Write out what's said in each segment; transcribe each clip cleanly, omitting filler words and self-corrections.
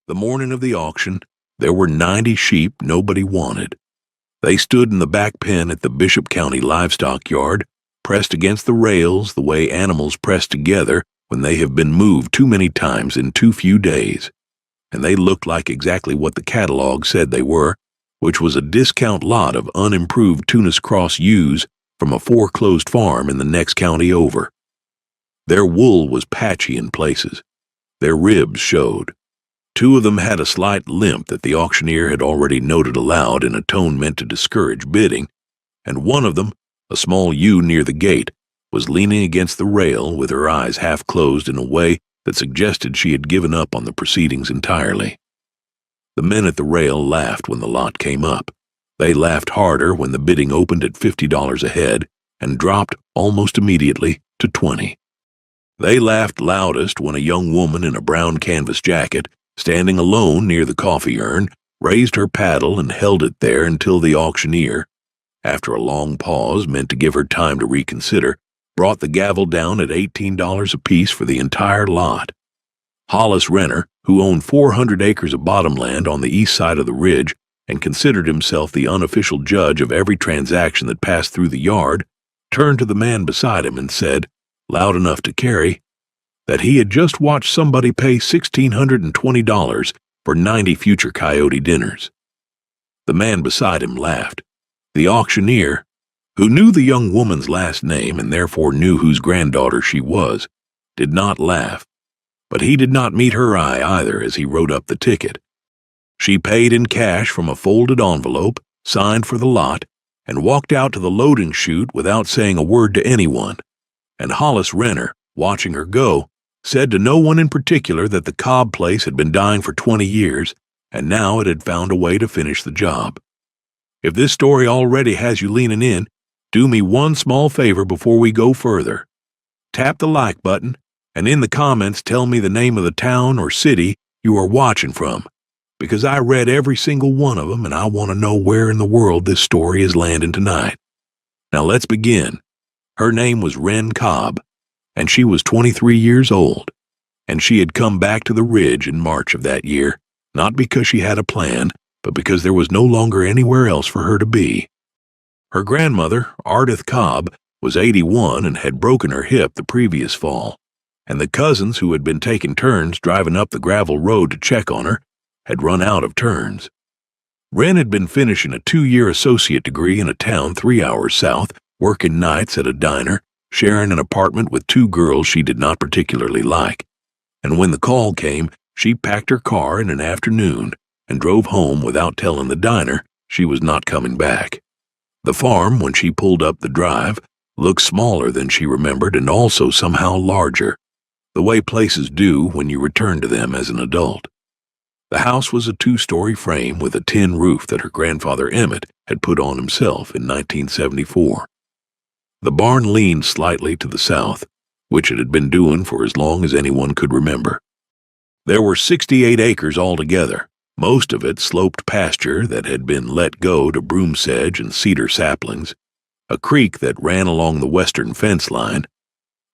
The morning of the auction, there were 90 sheep nobody wanted. They stood in the back pen at the Bishop County Livestock Yard, pressed against the rails the way animals press together when they have been moved too many times in too few days. And they looked like exactly what the catalog said they were, which was a discount lot of unimproved Tunis Cross ewes from a foreclosed farm in the next county over. Their wool was patchy in places. Their ribs showed. Two of them had a slight limp that the auctioneer had already noted aloud in a tone meant to discourage bidding, and one of them, a small ewe near the gate, was leaning against the rail with her eyes half closed in a way that suggested she had given up on the proceedings entirely. The men at the rail laughed when the lot came up. They laughed harder when the bidding opened at $50 a head and dropped almost immediately to $20. They laughed loudest when a young woman in a brown canvas jacket, standing alone near the coffee urn, raised her paddle and held it there until the auctioneer, after a long pause meant to give her time to reconsider, brought the gavel down at $18 apiece for the entire lot. Hollis Renner, who owned 400 acres of bottomland on the east side of the ridge and considered himself the unofficial judge of every transaction that passed through the yard, turned to the man beside him and said, loud enough to carry, that he had just watched somebody pay $1,620 for 90 future coyote dinners. The man beside him laughed. The auctioneer, who knew the young woman's last name and therefore knew whose granddaughter she was, did not laugh, but he did not meet her eye either as he wrote up the ticket. She paid in cash from a folded envelope, signed for the lot, and walked out to the loading chute without saying a word to anyone, and Hollis Renner, watching her go, said to no one in particular that the Cobb place had been dying for 20 years, and now it had found a way to finish the job. If this story already has you leaning in, do me one small favor before we go further. Tap the like button, and in the comments tell me the name of the town or city you are watching from, because I read every single one of them and I want to know where in the world this story is landing tonight. Now let's begin. Her name was Wren Cobb, and she was 23 years old, and she had come back to the ridge in March of that year, not because she had a plan, but because there was no longer anywhere else for her to be. Her grandmother, Ardith Cobb, was 81 and had broken her hip the previous fall, and the cousins who had been taking turns driving up the gravel road to check on her had run out of turns. Wren had been finishing a 2-year associate degree in a town 3 hours south, working nights at a diner, sharing an apartment with 2 girls she did not particularly like, and when the call came, she packed her car in an afternoon and drove home without telling the diner she was not coming back. The farm, when she pulled up the drive, looked smaller than she remembered and also somehow larger, the way places do when you return to them as an adult. The house was a 2-story frame with a tin roof that her grandfather Emmett had put on himself in 1974. The barn leaned slightly to the south, which it had been doing for as long as anyone could remember. There were 68 acres altogether, most of it sloped pasture that had been let go to broom sedge and cedar saplings, a creek that ran along the western fence line,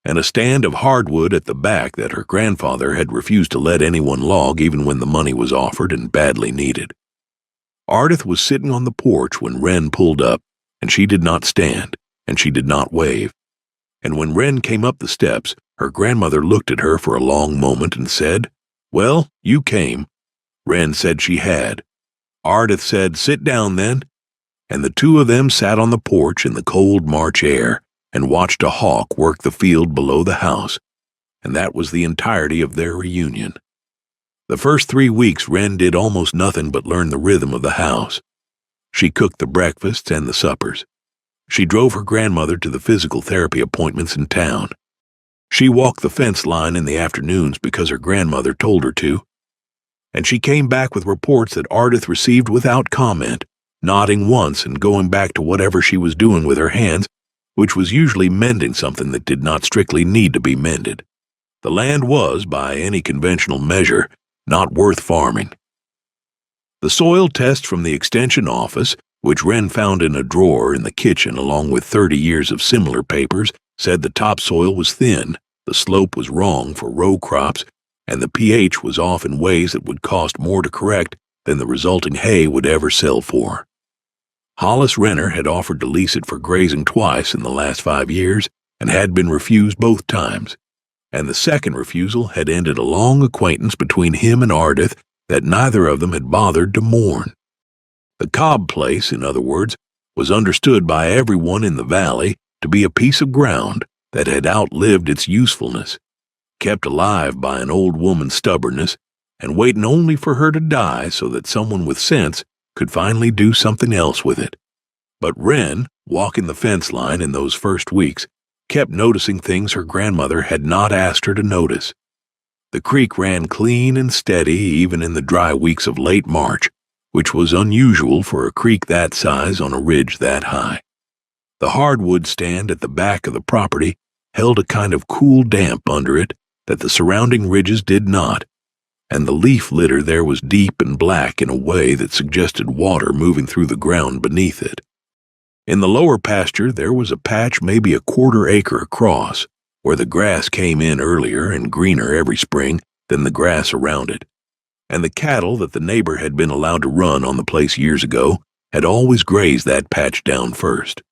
and a stand of hardwood at the back that her grandfather had refused to let anyone log even when the money was offered and badly needed. Ardith was sitting on the porch when Wren pulled up, and she did not stand, and she did not wave. And when Wren came up the steps, her grandmother looked at her for a long moment and said, "Well, you came." Wren said she had. Ardith said, "Sit down then." And the two of them sat on the porch in the cold March air and watched a hawk work the field below the house, and that was the entirety of their reunion. The first 3 weeks Wren did almost nothing but learn the rhythm of the house. She cooked the breakfasts and the suppers. She drove her grandmother to the physical therapy appointments in town. She walked the fence line in the afternoons because her grandmother told her to, and she came back with reports that Ardith received without comment, nodding once and going back to whatever she was doing with her hands, which was usually mending something that did not strictly need to be mended. The land was, by any conventional measure, not worth farming. The soil test from the extension office, which Wren found in a drawer in the kitchen along with 30 years of similar papers, said the topsoil was thin, the slope was wrong for row crops, and the pH was off in ways that would cost more to correct than the resulting hay would ever sell for. Hollis Renner had offered to lease it for grazing twice in the last 5 years and had been refused both times, and the second refusal had ended a long acquaintance between him and Ardith that neither of them had bothered to mourn. The Cobb place, in other words, was understood by everyone in the valley to be a piece of ground that had outlived its usefulness, kept alive by an old woman's stubbornness, and waiting only for her to die so that someone with sense could finally do something else with it. But Wren, walking the fence line in those first weeks, kept noticing things her grandmother had not asked her to notice. The creek ran clean and steady even in the dry weeks of late March, which was unusual for a creek that size on a ridge that high. The hardwood stand at the back of the property held a kind of cool damp under it that the surrounding ridges did not, and the leaf litter there was deep and black in a way that suggested water moving through the ground beneath it. In the lower pasture there was a patch maybe a quarter-acre across, where the grass came in earlier and greener every spring than the grass around it, and the cattle that the neighbor had been allowed to run on the place years ago had always grazed that patch down first.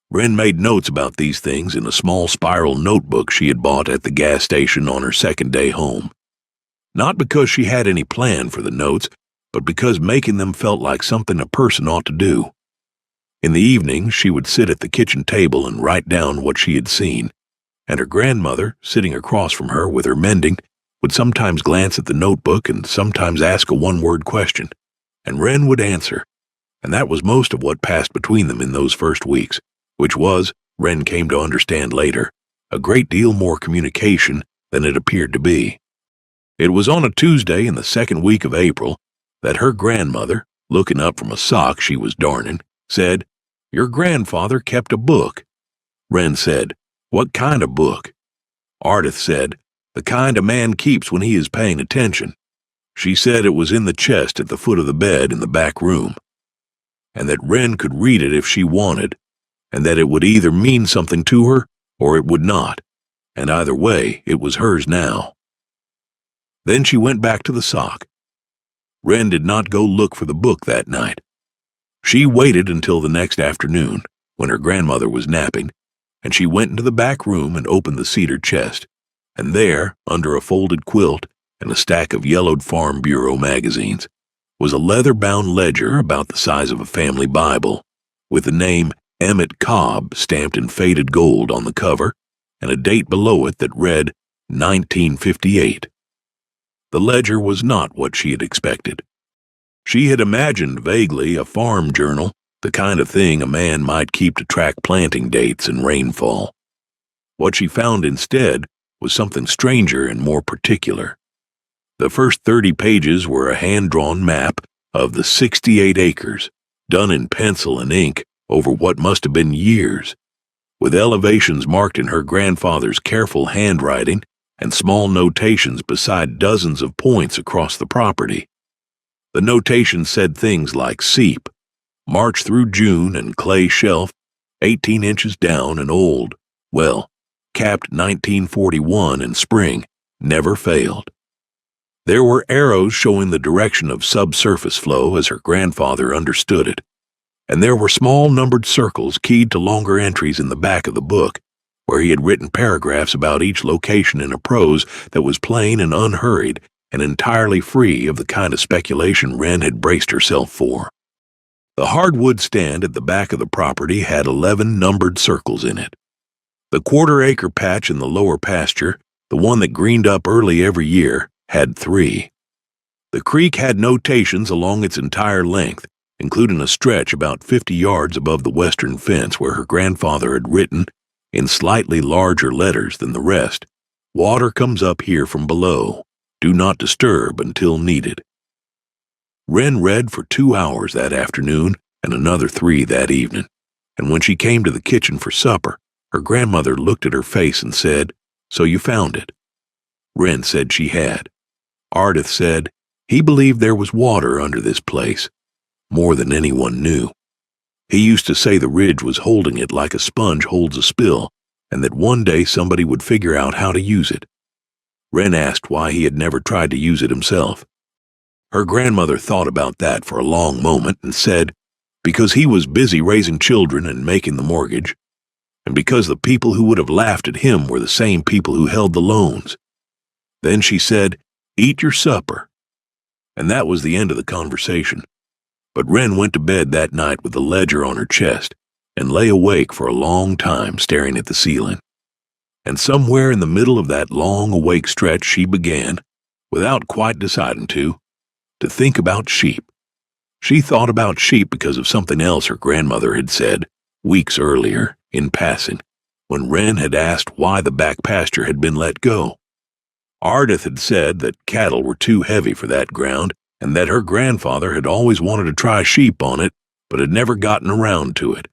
Wren made notes about these things in a small spiral notebook she had bought at the gas station on her second day home. Not because she had any plan for the notes, but because making them felt like something a person ought to do. In the evening, she would sit at the kitchen table and write down what she had seen, and her grandmother, sitting across from her with her mending, would sometimes glance at the notebook and sometimes ask a one-word question, and Wren would answer, and that was most of what passed between them in those first weeks, which was, Wren came to understand later, a great deal more communication than it appeared to be. It was on a Tuesday in the second week of April that her grandmother, looking up from a sock she was darning, said, "Your grandfather kept a book." Wren said, "What kind of book?" Ardith said, "The kind a man keeps when he is paying attention." She said it was in the chest at the foot of the bed in the back room, and that Wren could read it if she wanted, and that it would either mean something to her or it would not, and either way it was hers now. Then she went back to the sock. Wren did not go look for the book that night. She waited until the next afternoon, when her grandmother was napping, and she went into the back room and opened the cedar chest, and there, under a folded quilt and a stack of yellowed Farm Bureau magazines, was a leather-bound ledger about the size of a family Bible, with the name Emmett Cobb stamped in faded gold on the cover, and a date below it that read 1958. The ledger was not what she had expected. She had imagined vaguely a farm journal, the kind of thing a man might keep to track planting dates and rainfall. What she found instead was something stranger and more particular. The first 30 pages were a hand-drawn map of the 68 acres, done in pencil and ink over what must have been years, with elevations marked in her grandfather's careful handwriting and small notations beside dozens of points across the property. The notations said things like seep, March through June and clay shelf, 18 inches down and old, well, capped 1941 in spring, never failed. There were arrows showing the direction of subsurface flow as her grandfather understood it, and there were small numbered circles keyed to longer entries in the back of the book, where he had written paragraphs about each location in a prose that was plain and unhurried and entirely free of the kind of speculation Wren had braced herself for. The hardwood stand at the back of the property had 11 numbered circles in it. The quarter-acre patch in the lower pasture, the one that greened up early every year, had 3. The creek had notations along its entire length, including a stretch about 50 yards above the western fence where her grandfather had written, in slightly larger letters than the rest, "Water comes up here from below. Do not disturb until needed." Wren read for 2 hours that afternoon and another 3 that evening, and when she came to the kitchen for supper, her grandmother looked at her face and said, "So you found it?" Wren said she had. Ardith said, "He believed there was water under this place, more than anyone knew. He used to say the ridge was holding it like a sponge holds a spill, and that one day somebody would figure out how to use it." Wren asked why he had never tried to use it himself. Her grandmother thought about that for a long moment and said, because he was busy raising children and making the mortgage, and because the people who would have laughed at him were the same people who held the loans. Then she said, "Eat your supper." And that was the end of the conversation. But Wren went to bed that night with the ledger on her chest and lay awake for a long time staring at the ceiling. And somewhere in the middle of that long awake stretch she began, without quite deciding to think about sheep. She thought about sheep because of something else her grandmother had said weeks earlier in passing, when Wren had asked why the back pasture had been let go. Ardith had said that cattle were too heavy for that ground and that her grandfather had always wanted to try sheep on it but had never gotten around to it.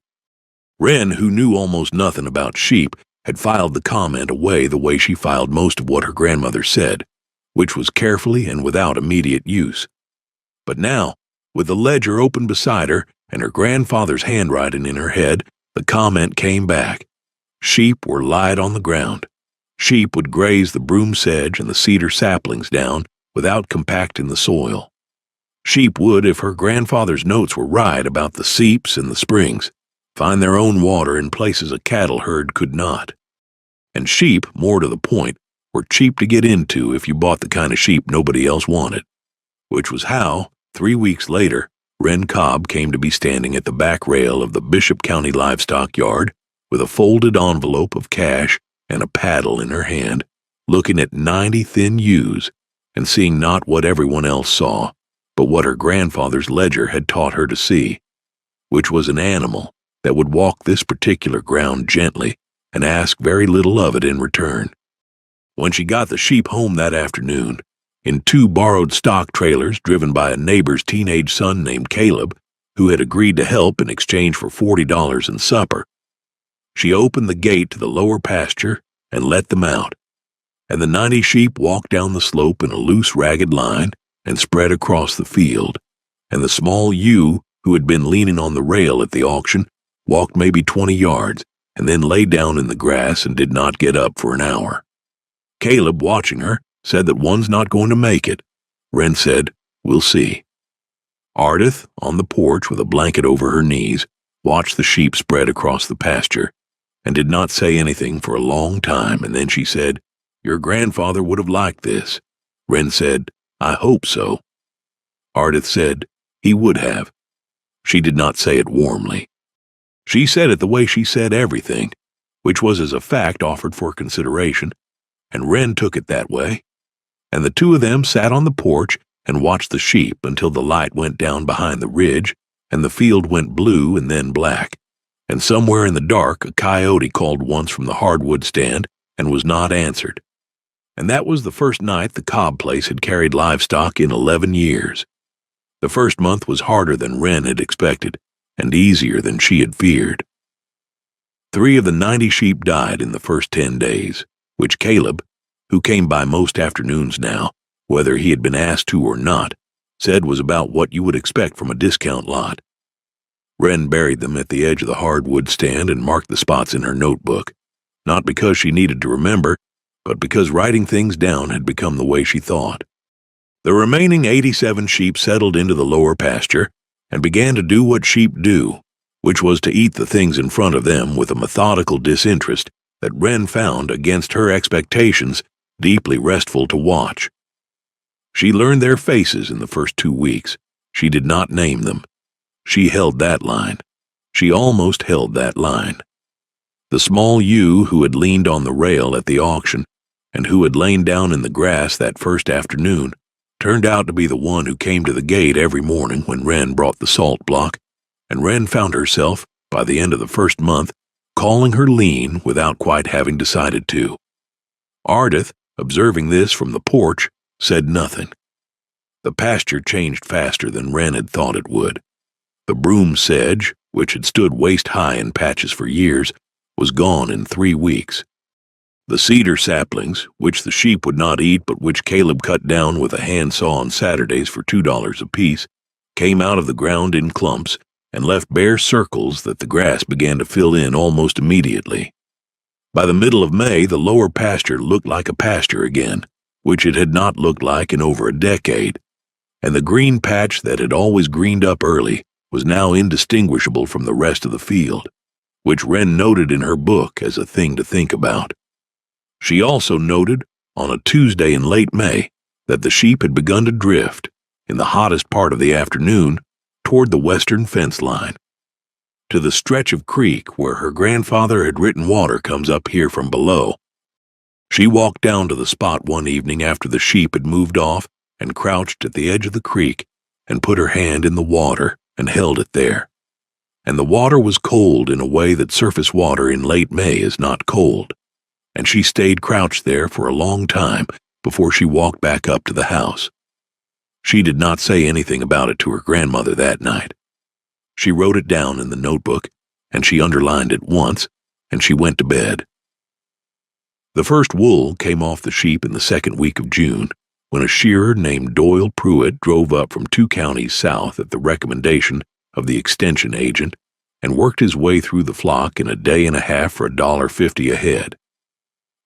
Wren, who knew almost nothing about sheep, had filed the comment away the way she filed most of what her grandmother said, which was carefully and without immediate use. But now, with the ledger open beside her and her grandfather's handwriting in her head, the comment came back. Sheep were light on the ground. Sheep would graze the broom sedge and the cedar saplings down without compacting the soil. Sheep would, if her grandfather's notes were right about the seeps and the springs, find their own water in places a cattle herd could not. And sheep, more to the point, were cheap to get into if you bought the kind of sheep nobody else wanted, which was how, 3 weeks later, Wren Cobb came to be standing at the back rail of the Bishop County Livestock Yard with a folded envelope of cash and a paddle in her hand, looking at 90 thin ewes and seeing not what everyone else saw, but what her grandfather's ledger had taught her to see, which was an animal that would walk this particular ground gently and ask very little of it in return. When she got the sheep home that afternoon, in 2 borrowed stock trailers driven by a neighbor's teenage son named Caleb, who had agreed to help in exchange for $40 in supper, she opened the gate to the lower pasture and let them out, and the 90 sheep walked down the slope in a loose, ragged line and spread across the field, and the small ewe who had been leaning on the rail at the auction walked maybe 20 yards and then lay down in the grass and did not get up for an hour. Caleb, watching her, said that one's not going to make it. Wren said, "We'll see." Ardith, on the porch with a blanket over her knees, watched the sheep spread across the pasture and did not say anything for a long time, and then she said, "Your grandfather would have liked this." Wren said, "I hope so." Ardith said, "He would have." She did not say it warmly. She said it the way she said everything, which was as a fact offered for consideration, and Wren took it that way. And the 2 of them sat on the porch and watched the sheep until the light went down behind the ridge and the field went blue and then black, and somewhere in the dark a coyote called once from the hardwood stand and was not answered. And that was the first night the Cobb place had carried livestock in 11 years. The first month was harder than Wren had expected and easier than she had feared. 3 of the 90 sheep died in the first 10 days, which Caleb, who came by most afternoons now, whether he had been asked to or not, said was about what you would expect from a discount lot. Wren buried them at the edge of the hardwood stand and marked the spots in her notebook, not because she needed to remember, but because writing things down had become the way she thought. The remaining 87 sheep settled into the lower pasture and began to do what sheep do, which was to eat the things in front of them with a methodical disinterest that Wren found, against her expectations, deeply restful to watch. She learned their faces in the first 2 weeks. She did not name them. She held that line. She almost held that line. The small ewe who had leaned on the rail at the auction and who had lain down in the grass that first afternoon turned out to be the one who came to the gate every morning when Wren brought the salt block, and Wren found herself, by the end of the first month, calling her lean without quite having decided to. Ardith, observing this from the porch, said nothing. The pasture changed faster than Wren had thought it would. The broom sedge, which had stood waist-high in patches for years, was gone in 3 weeks. The cedar saplings, which the sheep would not eat but which Caleb cut down with a handsaw on Saturdays for $2 apiece, came out of the ground in clumps and left bare circles that the grass began to fill in almost immediately. By the middle of May, the lower pasture looked like a pasture again, which it had not looked like in over a decade, and the green patch that had always greened up early was now indistinguishable from the rest of the field, which Wren noted in her book as a thing to think about. She also noted, on a Tuesday in late May, that the sheep had begun to drift, in the hottest part of the afternoon, toward the western fence line, to the stretch of creek where her grandfather had written water comes up here from below. She walked down to the spot one evening after the sheep had moved off and crouched at the edge of the creek and put her hand in the water and held it there. And the water was cold in a way that surface water in late May is not cold, and she stayed crouched there for a long time before she walked back up to the house. She did not say anything about it to her grandmother that night. She wrote it down in the notebook, and she underlined it once, and she went to bed. The first wool came off the sheep in the second week of June, when a shearer named Doyle Pruitt drove up from 2 counties south at the recommendation of the extension agent and worked his way through the flock in a day and a half for $1.50 a head.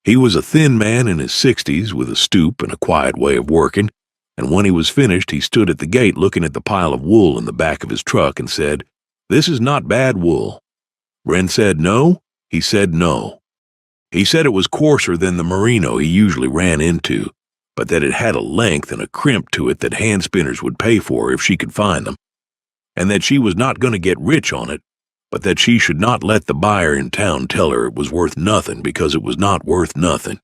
He was a thin man in his 60s with a stoop and a quiet way of working, and when he was finished he stood at the gate looking at the pile of wool in the back of his truck and said, "This is not bad wool." Wren said no. He said no. He said it was coarser than the merino he usually ran into, but that it had a length and a crimp to it that hand spinners would pay for if she could find them, and that she was not going to get rich on it, but that she should not let the buyer in town tell her it was worth nothing because it was not worth nothing.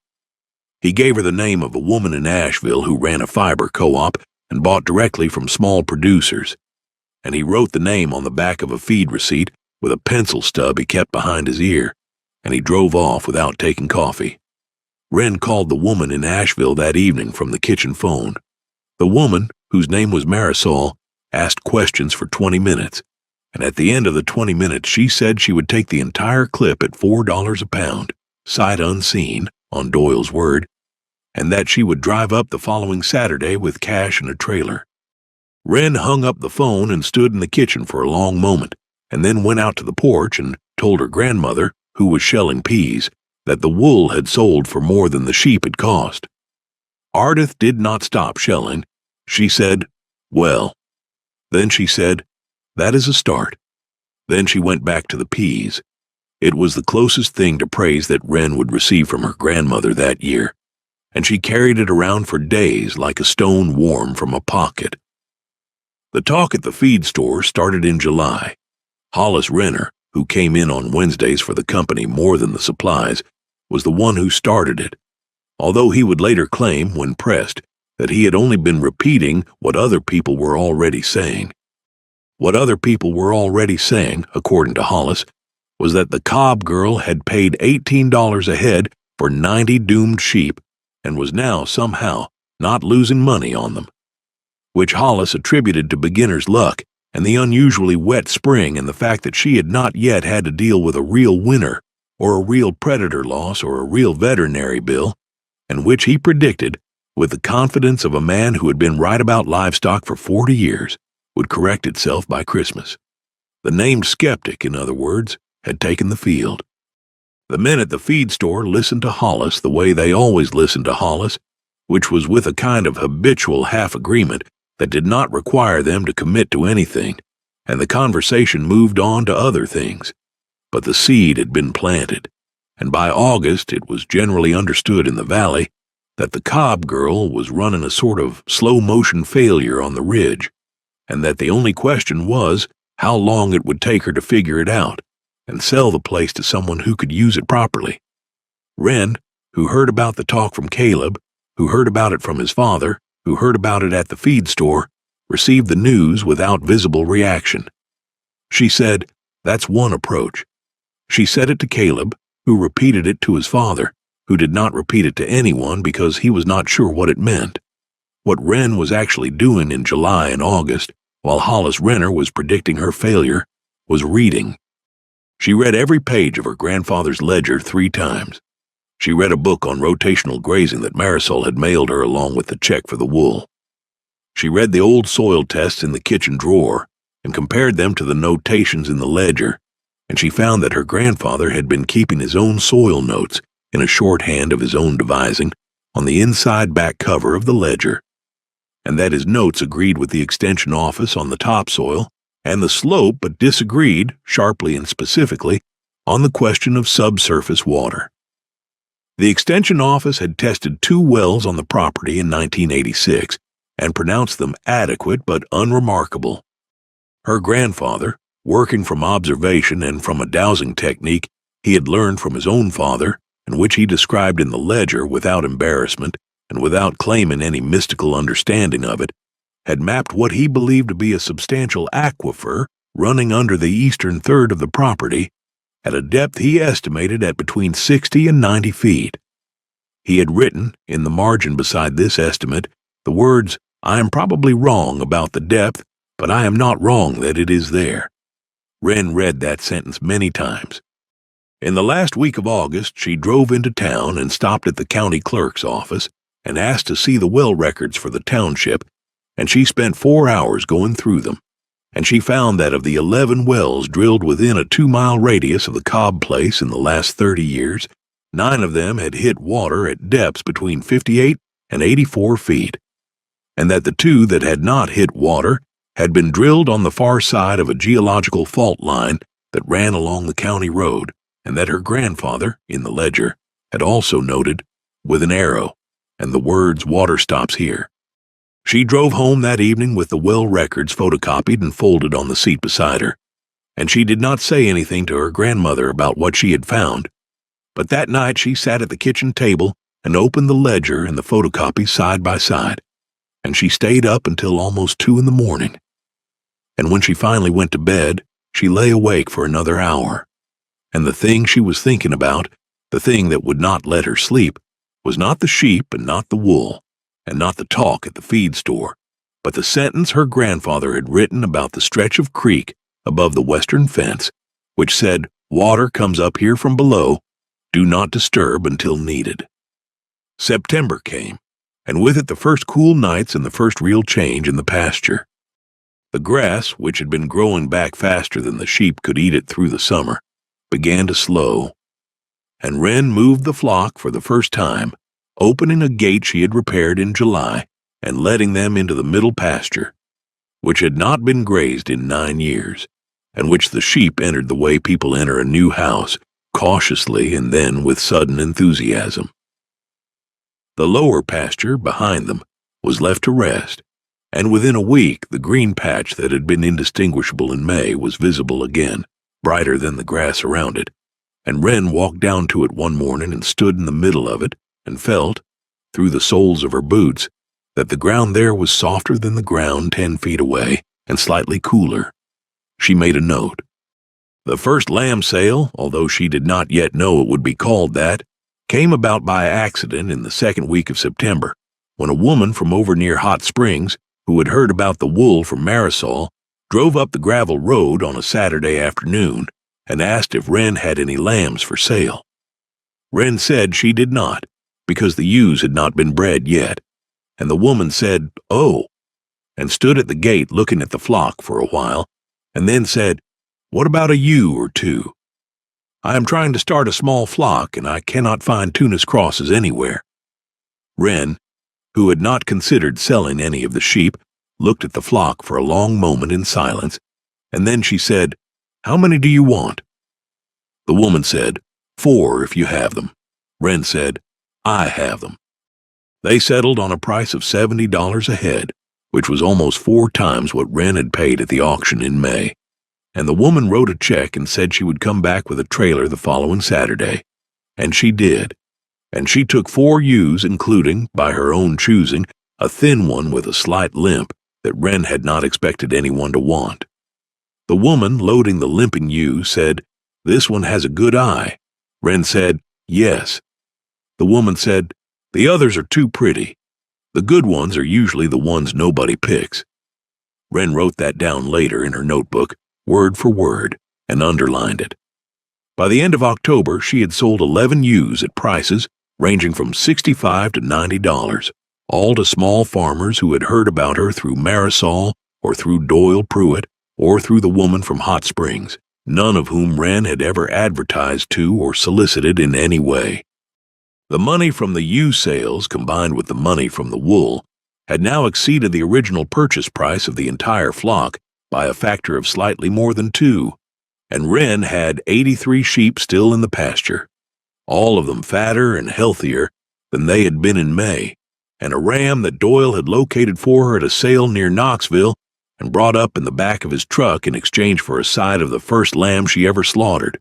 He gave her the name of a woman in Asheville who ran a fiber co-op and bought directly from small producers, and he wrote the name on the back of a feed receipt with a pencil stub he kept behind his ear, and he drove off without taking coffee. Wren called the woman in Asheville that evening from the kitchen phone. The woman, whose name was Marisol, asked questions for 20 minutes, and at the end of the 20 minutes she said she would take the entire clip at $4 a pound, sight unseen, on Doyle's word, and that she would drive up the following Saturday with cash and a trailer. Wren hung up the phone and stood in the kitchen for a long moment, and then went out to the porch and told her grandmother, who was shelling peas, that the wool had sold for more than the sheep had cost. Ardith did not stop shelling. She said, "Well." Then she said, "That is a start." Then she went back to the peas. It was the closest thing to praise that Wren would receive from her grandmother that year, and she carried it around for days like a stone warm from a pocket. The talk at the feed store started in July. Hollis Renner, who came in on Wednesdays for the company more than the supplies, was the one who started it, although he would later claim, when pressed, that he had only been repeating what other people were already saying. What other people were already saying, according to Hollis, was that the Cobb girl had paid $18 a head for 90 doomed sheep and was now somehow not losing money on them, which Hollis attributed to beginner's luck and the unusually wet spring and the fact that she had not yet had to deal with a real winter or a real predator loss or a real veterinary bill, and which he predicted, with the confidence of a man who had been right about livestock for 40 years, would correct itself by Christmas. The named skeptic, in other words, had taken the field. The men at the feed store listened to Hollis the way they always listened to Hollis, which was with a kind of habitual half-agreement that did not require them to commit to anything, and the conversation moved on to other things. But the seed had been planted, and by August it was generally understood in the valley that the Cobb girl was running a sort of slow-motion failure on the ridge, and that the only question was how long it would take her to figure it out and sell the place to someone who could use it properly. Wren, who heard about the talk from Caleb, who heard about it from his father, who heard about it at the feed store, received the news without visible reaction. She said, "That's one approach." She said it to Caleb, who repeated it to his father, who did not repeat it to anyone because he was not sure what it meant. What Wren was actually doing in July and August, while Hollis Renner was predicting her failure, was reading. She read every page of her grandfather's ledger 3 times. She read a book on rotational grazing that Marisol had mailed her along with the check for the wool. She read the old soil tests in the kitchen drawer and compared them to the notations in the ledger, and she found that her grandfather had been keeping his own soil notes in a shorthand of his own devising on the inside back cover of the ledger, and that his notes agreed with the extension office on the topsoil and the slope but disagreed, sharply and specifically, on the question of subsurface water. The extension office had tested 2 wells on the property in 1986 and pronounced them adequate but unremarkable. Her grandfather, working from observation and from a dowsing technique he had learned from his own father, and which he described in the ledger without embarrassment and without claiming any mystical understanding of it, had mapped what he believed to be a substantial aquifer running under the eastern third of the property at a depth he estimated at between 60 and 90 feet. He had written, in the margin beside this estimate, the words, "I am probably wrong about the depth, but I am not wrong that it is there." Wren read that sentence many times. In the last week of August, she drove into town and stopped at the county clerk's office and asked to see the well records for the township, and she spent 4 hours going through them, and she found that of the 11 wells drilled within a 2-mile radius of the Cobb place in the last 30 years, 9 of them had hit water at depths between 58 and 84 feet, and that the 2 that had not hit water had been drilled on the far side of a geological fault line that ran along the county road, and that her grandfather, in the ledger, had also noted, with an arrow, and the words "water stops here." She drove home that evening with the well records photocopied and folded on the seat beside her, and she did not say anything to her grandmother about what she had found. But that night she sat at the kitchen table and opened the ledger and the photocopies side by side, and she stayed up until almost 2 in the morning. And when she finally went to bed, she lay awake for another hour. And the thing she was thinking about, the thing that would not let her sleep, was not the sheep and not the wool, and not the talk at the feed store, but the sentence her grandfather had written about the stretch of creek above the western fence, which said, "Water comes up here from below, do not disturb until needed." September came, and with it the first cool nights and the first real change in the pasture. The grass, which had been growing back faster than the sheep could eat it through the summer, began to slow, and Wren moved the flock for the first time, opening a gate she had repaired in July and letting them into the middle pasture, which had not been grazed in 9 years, and which the sheep entered the way people enter a new house, cautiously and then with sudden enthusiasm. The lower pasture, behind them, was left to rest, and within a week the green patch that had been indistinguishable in May was visible again, brighter than the grass around it, and Wren walked down to it one morning and stood in the middle of it and felt, through the soles of her boots, that the ground there was softer than the ground 10 feet away and slightly cooler. She made a note. The first lamb sale, although she did not yet know it would be called that, came about by accident in the second week of September, when a woman from over near Hot Springs, who had heard about the wool from Marisol, drove up the gravel road on a Saturday afternoon and asked if Wren had any lambs for sale. Wren said she did not, because the ewes had not been bred yet, and the woman said, "Oh," and stood at the gate looking at the flock for a while, and then said, "What about a ewe or 2? I am trying to start a small flock, and I cannot find Tunis crosses anywhere." Wren, who had not considered selling any of the sheep, looked at the flock for a long moment in silence, and then she said, "How many do you want?" The woman said, "4 if you have them." Wren said, "I have them." They settled on a price of $70 a head, which was almost 4 times what Wren had paid at the auction in May, and the woman wrote a check and said she would come back with a trailer the following Saturday, and she did, and she took 4 ewes, including, by her own choosing, a thin one with a slight limp that Wren had not expected anyone to want. The woman loading the limping ewe said, "This one has a good eye." Wren said, "Yes." The woman said, "The others are too pretty. The good ones are usually the ones nobody picks." Wren wrote that down later in her notebook, word for word, and underlined it. By the end of October, she had sold 11 ewes at prices ranging from $65 to $90, all to small farmers who had heard about her through Marisol or through Doyle Pruitt or through the woman from Hot Springs, none of whom Wren had ever advertised to or solicited in any way. The money from the ewe sales, combined with the money from the wool, had now exceeded the original purchase price of the entire flock by a factor of slightly more than 2, and Wren had 83 sheep still in the pasture, all of them fatter and healthier than they had been in May, and a ram that Doyle had located for her at a sale near Knoxville and brought up in the back of his truck in exchange for a side of the first lamb she ever slaughtered,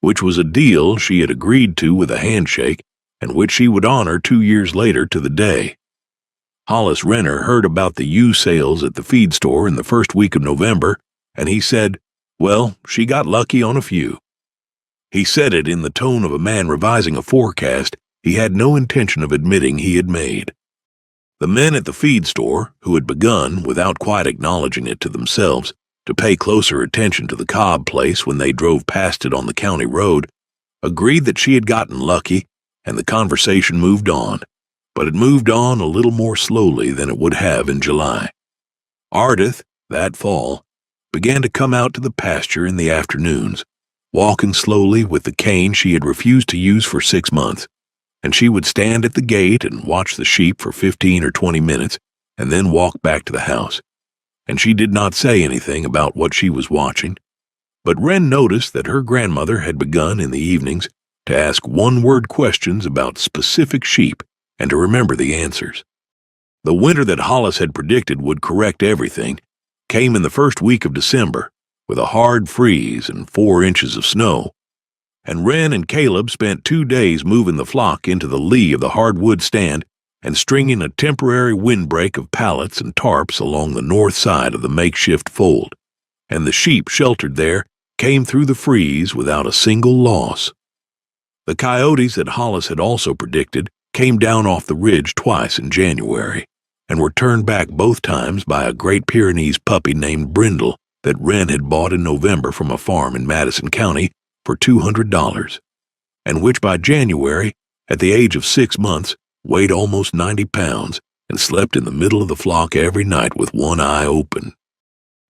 which was a deal she had agreed to with a handshake and which she would honor 2 years later to the day. Hollis Renner heard about the ewe sales at the feed store in the first week of November, and he said, well, she got lucky on a few. He said it in the tone of a man revising a forecast he had no intention of admitting he had made. The men at the feed store, who had begun, without quite acknowledging it to themselves, to pay closer attention to the Cobb place when they drove past it on the county road, agreed that she had gotten lucky, and the conversation moved on, but it moved on a little more slowly than it would have in July. Ardith, that fall, began to come out to the pasture in the afternoons, walking slowly with the cane she had refused to use for 6 months, and she would stand at the gate and watch the sheep for 15 or 20 minutes and then walk back to the house. And she did not say anything about what she was watching, but Wren noticed that her grandmother had begun in the evenings to ask one-word questions about specific sheep and to remember the answers. The winter that Hollis had predicted would correct everything came in the first week of December, with a hard freeze and 4 inches of snow, and Wren and Caleb spent 2 days moving the flock into the lee of the hardwood stand and stringing a temporary windbreak of pallets and tarps along the north side of the makeshift fold, and the sheep sheltered there came through the freeze without a single loss. The coyotes that Hollis had also predicted came down off the ridge twice in January, and were turned back both times by a Great Pyrenees puppy named Brindle that Wren had bought in November from a farm in Madison County for $200, and which by January, at the age of 6 months, weighed almost 90 pounds and slept in the middle of the flock every night with one eye open.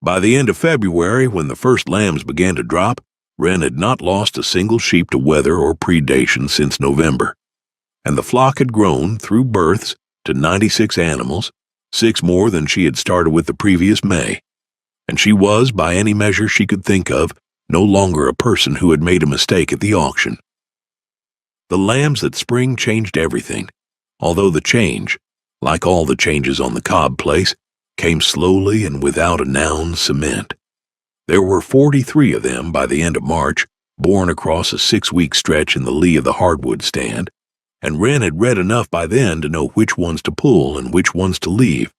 By the end of February, when the first lambs began to drop, Wren had not lost a single sheep to weather or predation since November, and the flock had grown, through births, to 96 animals, 6 more than she had started with the previous May, and she was, by any measure she could think of, no longer a person who had made a mistake at the auction. The lambs that spring changed everything, although the change, like all the changes on the Cobb place, came slowly and without a noun cement. There were 43 of them by the end of March, born across a 6-week stretch in the lee of the hardwood stand, and Wren had read enough by then to know which ones to pull and which ones to leave,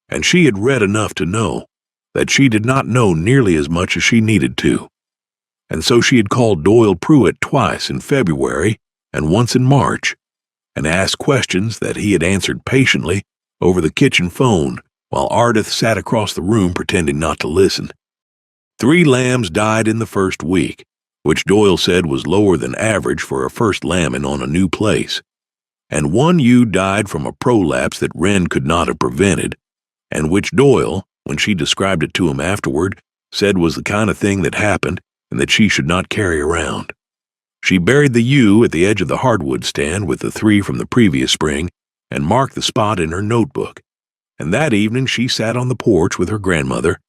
and she had read enough to know that she did not know nearly as much as she needed to. And so she had called Doyle Pruitt twice in February and once in March, and asked questions that he had answered patiently over the kitchen phone while Ardith sat across the room pretending not to listen. 3 lambs died in the first week, which Doyle said was lower than average for a first lambing on a new place, and 1 ewe died from a prolapse that Wren could not have prevented, and which Doyle, when she described it to him afterward, said was the kind of thing that happened and that she should not carry around. She buried the ewe at the edge of the hardwood stand with the 3 from the previous spring and marked the spot in her notebook, and that evening she sat on the porch with her grandmother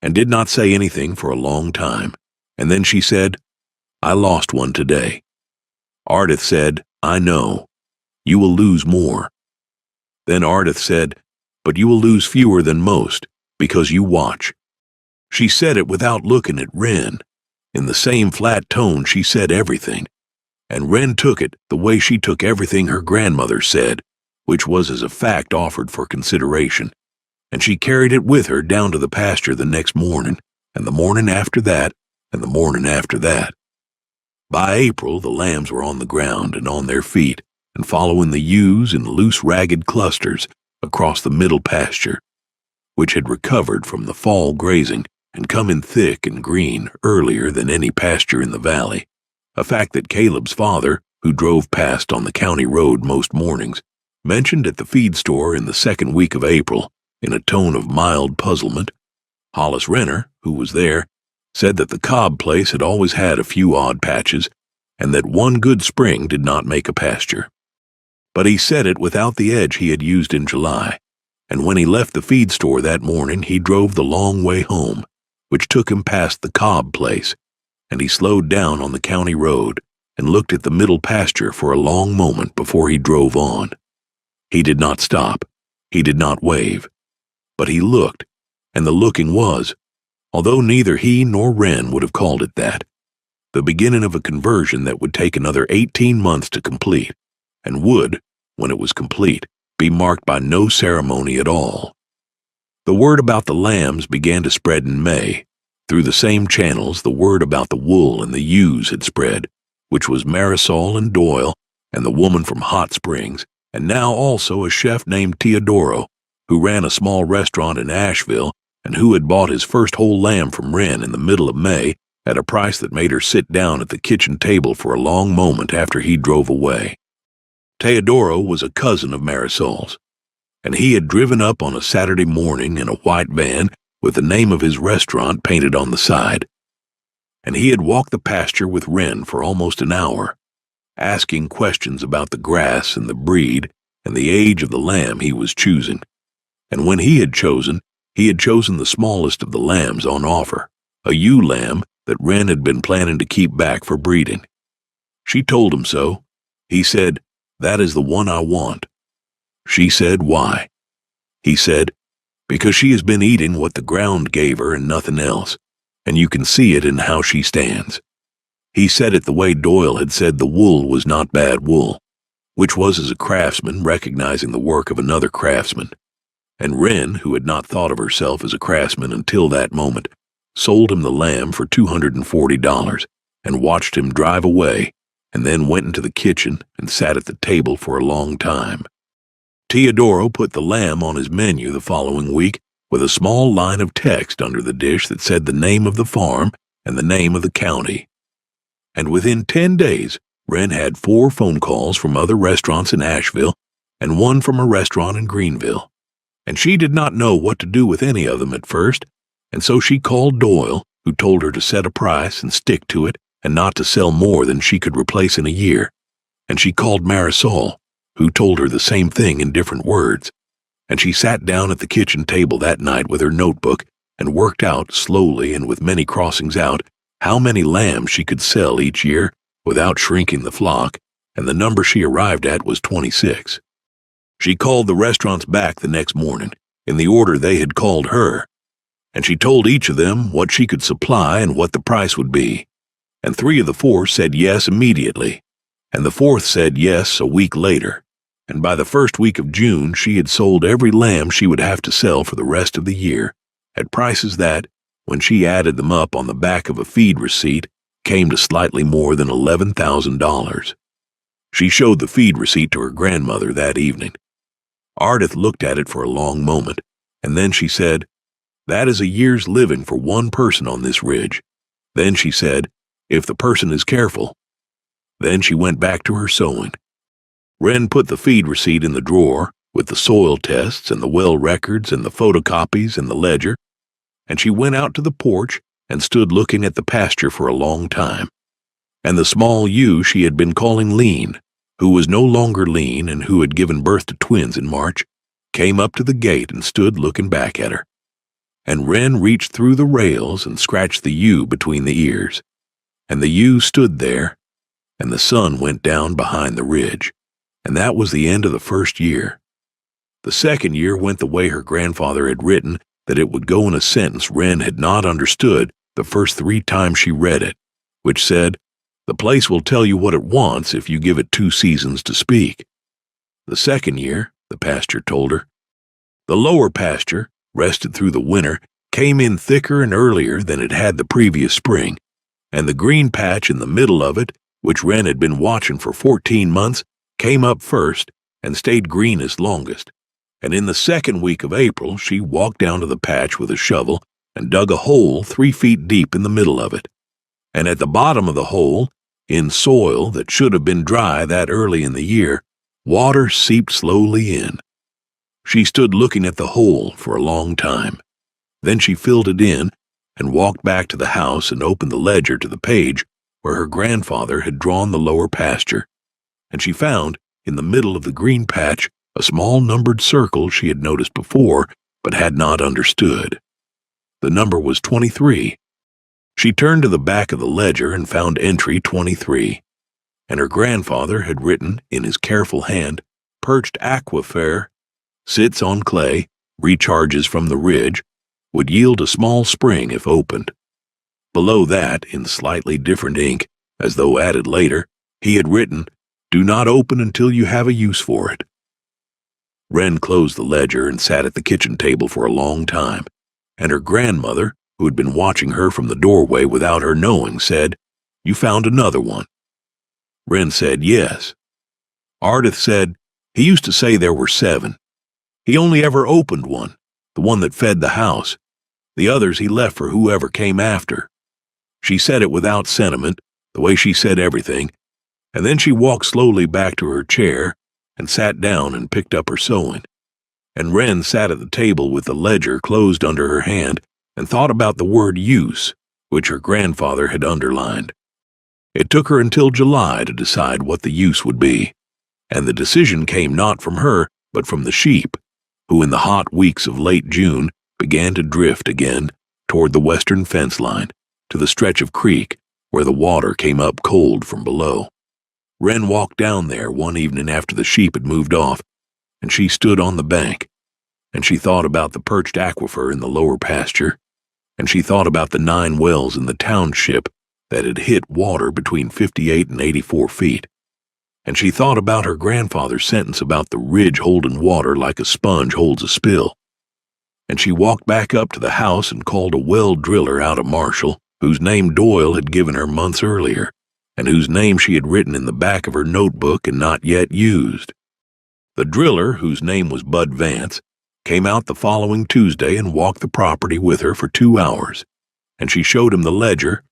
and did not say anything for a long time, and then she said, "I lost one today." Ardith said, "I know. You will lose more." Then Ardith said, "But you will lose fewer than most, because you watch." She said it without looking at Wren. In the same flat tone she said everything, and Wren took it the way she took everything her grandmother said, which was as a fact offered for consideration, and she carried it with her down to the pasture the next morning, and the morning after that, and the morning after that. By April the lambs were on the ground and on their feet, and following the ewes in loose ragged clusters across the middle pasture, which had recovered from the fall grazing and come in thick and green earlier than any pasture in the valley, a fact that Caleb's father, who drove past on the county road most mornings, mentioned at the feed store in the second week of April in a tone of mild puzzlement. Hollis Renner, who was there, said that the Cobb place had always had a few odd patches, and that one good spring did not make a pasture. But he said it without the edge he had used in July, and when he left the feed store that morning he drove the long way home, which took him past the Cobb place, and he slowed down on the county road and looked at the middle pasture for a long moment before he drove on. He did not stop. He did not wave. But he looked, and the looking was, although neither he nor Wren would have called it that, the beginning of a conversion that would take another 18 months to complete, and would, when it was complete, be marked by no ceremony at all. The word about the lambs began to spread in May. Through the same channels the word about the wool and the ewes had spread, which was Marisol and Doyle and the woman from Hot Springs, and now also a chef named Teodoro, who ran a small restaurant in Asheville and who had bought his first whole lamb from Wren in the middle of May at a price that made her sit down at the kitchen table for a long moment after he drove away. Teodoro was a cousin of Marisol's, and he had driven up on a Saturday morning in a white van with the name of his restaurant painted on the side. And he had walked the pasture with Wren for almost an hour, asking questions about the grass and the breed and the age of the lamb he was choosing. And when he had chosen the smallest of the lambs on offer, a ewe lamb that Wren had been planning to keep back for breeding. She told him so. He said, "That is the one I want." She said, "Why?" He said, "Because she has been eating what the ground gave her and nothing else, and you can see it in how she stands." He said it the way Doyle had said the wool was not bad wool, which was as a craftsman recognizing the work of another craftsman. And Wren, who had not thought of herself as a craftsman until that moment, sold him the lamb for $240 and watched him drive away, and then went into the kitchen and sat at the table for a long time. Teodoro put the lamb on his menu the following week with a small line of text under the dish that said the name of the farm and the name of the county. And within 10 days, Wren had 4 phone calls from other restaurants in Asheville and 1 from a restaurant in Greenville. And she did not know what to do with any of them at first, and so she called Doyle, who told her to set a price and stick to it and not to sell more than she could replace in a year. And she called Marisol, who told her the same thing in different words. And she sat down at the kitchen table that night with her notebook and worked out, slowly and with many crossings out, how many lambs she could sell each year without shrinking the flock, and the number she arrived at was 26. She called the restaurants back the next morning, in the order they had called her, and she told each of them what she could supply and what the price would be. And 3 of the 4 said yes immediately, and the 4th said yes a week later. And by the first week of June she had sold every lamb she would have to sell for the rest of the year, at prices that, when she added them up on the back of a feed receipt, came to slightly more than $11,000. She showed the feed receipt to her grandmother that evening. Ardith looked at it for a long moment, and then she said, "That is a year's living for one person on this ridge." Then she said, "If the person is careful." Then she went back to her sewing. Wren put the feed receipt in the drawer, with the soil tests and the well records and the photocopies and the ledger, and she went out to the porch and stood looking at the pasture for a long time. And the small ewe she had been calling Lean, who was no longer lean and who had given birth to twins in March, came up to the gate and stood looking back at her. And Wren reached through the rails and scratched the ewe between the ears. And the ewe stood there, and the sun went down behind the ridge. And that was the end of the first year. The second year went the way her grandfather had written that it would go in a sentence Wren had not understood the first 3 times she read it, which said, "The place will tell you what it wants if you give it 2 seasons to speak." The second year, the pasture told her, the lower pasture, rested through the winter, came in thicker and earlier than it had the previous spring, and the green patch in the middle of it, which Wren had been watching for 14 months, came up first and stayed greenest longest. And in the second week of April she walked down to the patch with a shovel and dug a hole 3 feet deep in the middle of it. And at the bottom of the hole, in soil that should have been dry that early in the year, water seeped slowly in. She stood looking at the hole for a long time. Then she filled it in and walked back to the house and opened the ledger to the page where her grandfather had drawn the lower pasture, and she found in the middle of the green patch, a small numbered circle she had noticed before but had not understood. The number was 23. She turned to the back of the ledger and found entry 23, and her grandfather had written in his careful hand, "Perched aquifer, sits on clay, recharges from the ridge, would yield a small spring if opened." Below that, in slightly different ink, as though added later, he had written, "Do not open until you have a use for it." Wren closed the ledger and sat at the kitchen table for a long time, and her grandmother, who had been watching her from the doorway without her knowing, said, "You found another one?" Wren said yes. Ardith said, "He used to say there were 7. He only ever opened one, the one that fed the house. The others he left for whoever came after." She said it without sentiment, the way she said everything, and then she walked slowly back to her chair and sat down and picked up her sewing. And Wren sat at the table with the ledger closed under her hand and thought about the word use, which her grandfather had underlined. It took her until July to decide what the use would be, and the decision came not from her but from the sheep, who in the hot weeks of late June began to drift again toward the western fence line, to the stretch of creek where the water came up cold from below. Wren walked down there one evening after the sheep had moved off, and she stood on the bank, and she thought about the perched aquifer in the lower pasture, and she thought about the 9 wells in the township that had hit water between 58 and 84 feet, and she thought about her grandfather's sentence about the ridge holding water like a sponge holds a spill, and she walked back up to the house and called a well driller out of Marshall, whose name Doyle had given her months earlier, and whose name she had written in the back of her notebook and not yet used. The driller, whose name was Bud Vance, came out the following Tuesday and walked the property with her for 2 hours, and she showed him the ledger,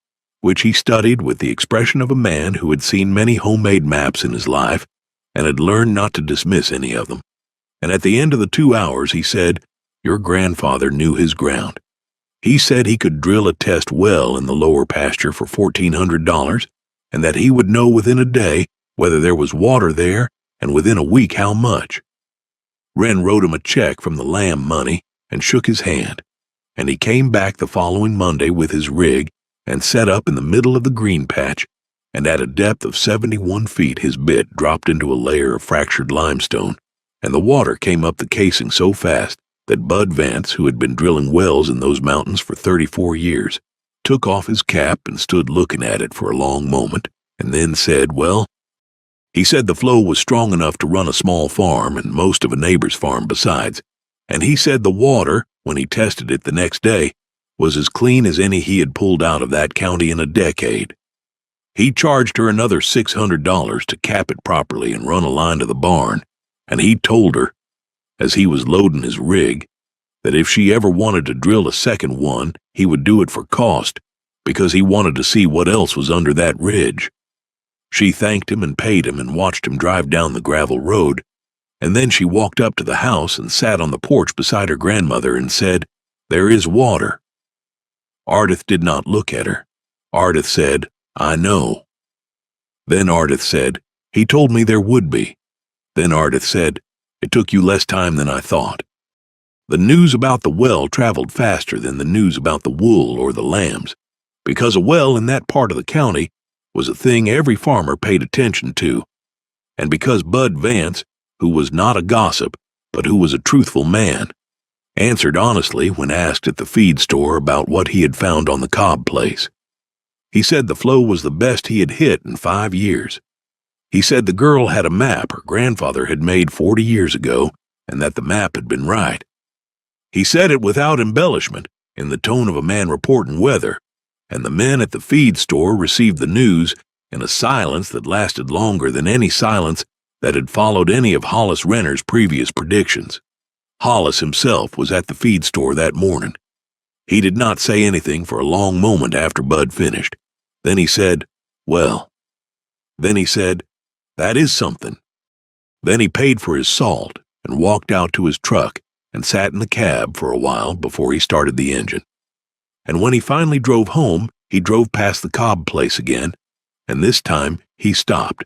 which he studied with the expression of a man who had seen many homemade maps in his life and had learned not to dismiss any of them. And at the end of the 2 hours he said, "Your grandfather knew his ground. He said he could drill a test well in the lower pasture for $1,400, and that he would know within a day whether there was water there and within a week how much." Wren wrote him a check from the lamb money and shook his hand, and he came back the following Monday with his rig and set up in the middle of the green patch, and at a depth of 71 feet his bit dropped into a layer of fractured limestone, and the water came up the casing so fast that Bud Vance, who had been drilling wells in those mountains for 34 years, took off his cap and stood looking at it for a long moment, and then said, "Well," he said, "the flow was strong enough to run a small farm and most of a neighbor's farm besides, and he said the water, when he tested it the next day, was as clean as any he had pulled out of that county in a decade. He charged her another $600 to cap it properly and run a line to the barn, and he told her, as he was loading his rig, that if she ever wanted to drill a second one, he would do it for cost, because he wanted to see what else was under that ridge." She thanked him and paid him and watched him drive down the gravel road, and then she walked up to the house and sat on the porch beside her grandmother and said, "There is water." Ardith did not look at her. Ardith said, "I know." Then Ardith said, "He told me there would be." Then Ardith said, "It took you less time than I thought." The news about the well traveled faster than the news about the wool or the lambs, because a well in that part of the county was a thing every farmer paid attention to, and because Bud Vance, who was not a gossip, but who was a truthful man, answered honestly when asked at the feed store about what he had found on the Cobb place. He said the flow was the best he had hit in 5 years. He said the girl had a map her grandfather had made 40 years ago, and that the map had been right. He said it without embellishment, in the tone of a man reporting weather, and the men at the feed store received the news in a silence that lasted longer than any silence that had followed any of Hollis Renner's previous predictions. Hollis himself was at the feed store that morning. He did not say anything for a long moment after Bud finished. Then he said, "Well." Then he said, "That is something." Then he paid for his salt and walked out to his truck and sat in the cab for a while before he started the engine. And when he finally drove home, he drove past the Cobb place again, and this time he stopped,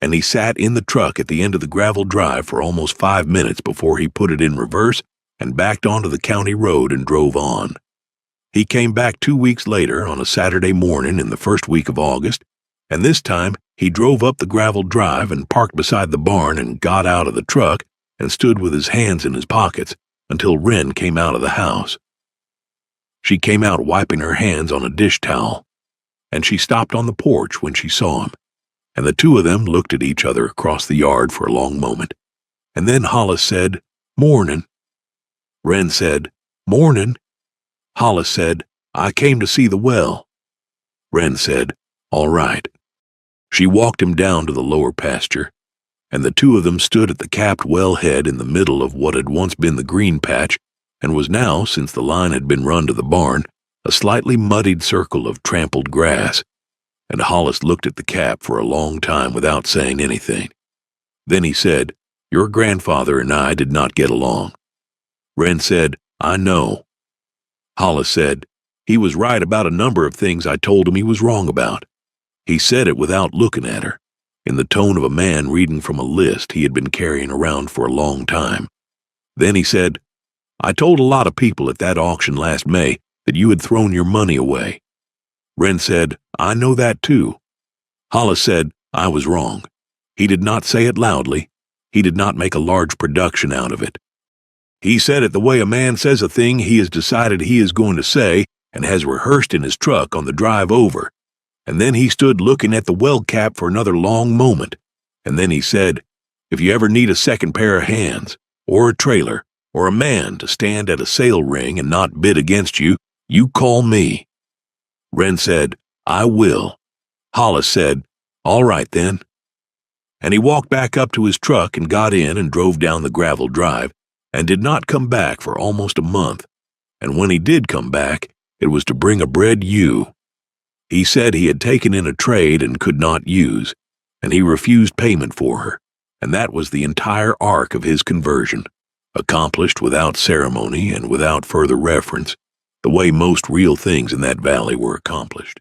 and he sat in the truck at the end of the gravel drive for almost 5 minutes before he put it in reverse and backed onto the county road and drove on. He came back 2 weeks later on a Saturday morning in the first week of August, and this time he drove up the gravel drive and parked beside the barn and got out of the truck and stood with his hands in his pockets until Wren came out of the house. She came out wiping her hands on a dish towel, and she stopped on the porch when she saw him, and the two of them looked at each other across the yard for a long moment, and then Hollis said, "Mornin'." Wren said, "Mornin'." Hollis said, "I came to see the well." Wren said, "All right." She walked him down to the lower pasture, and the two of them stood at the capped well head in the middle of what had once been the green patch and was now, since the line had been run to the barn, a slightly muddied circle of trampled grass, and Hollis looked at the cap for a long time without saying anything. Then he said, "Your grandfather and I did not get along." Wren said, "I know." Hollis said, "He was right about a number of things I told him he was wrong about." He said it without looking at her, in the tone of a man reading from a list he had been carrying around for a long time. Then he said, "I told a lot of people at that auction last May that you had thrown your money away." Wren said, "I know that too." Hollis said, "I was wrong." He did not say it loudly. He did not make a large production out of it. He said it the way a man says a thing he has decided he is going to say and has rehearsed in his truck on the drive over. And then he stood looking at the well cap for another long moment, and then he said, "If you ever need a second pair of hands, or a trailer, or a man to stand at a sale ring and not bid against you, you call me." Wren said, "I will." Hollis said, "All right then." And he walked back up to his truck and got in and drove down the gravel drive, and did not come back for almost a month. And when he did come back, it was to bring a bread ewe. He said he had taken in a trade and could not use, and he refused payment for her, and that was the entire arc of his conversion, accomplished without ceremony and without further reference, the way most real things in that valley were accomplished.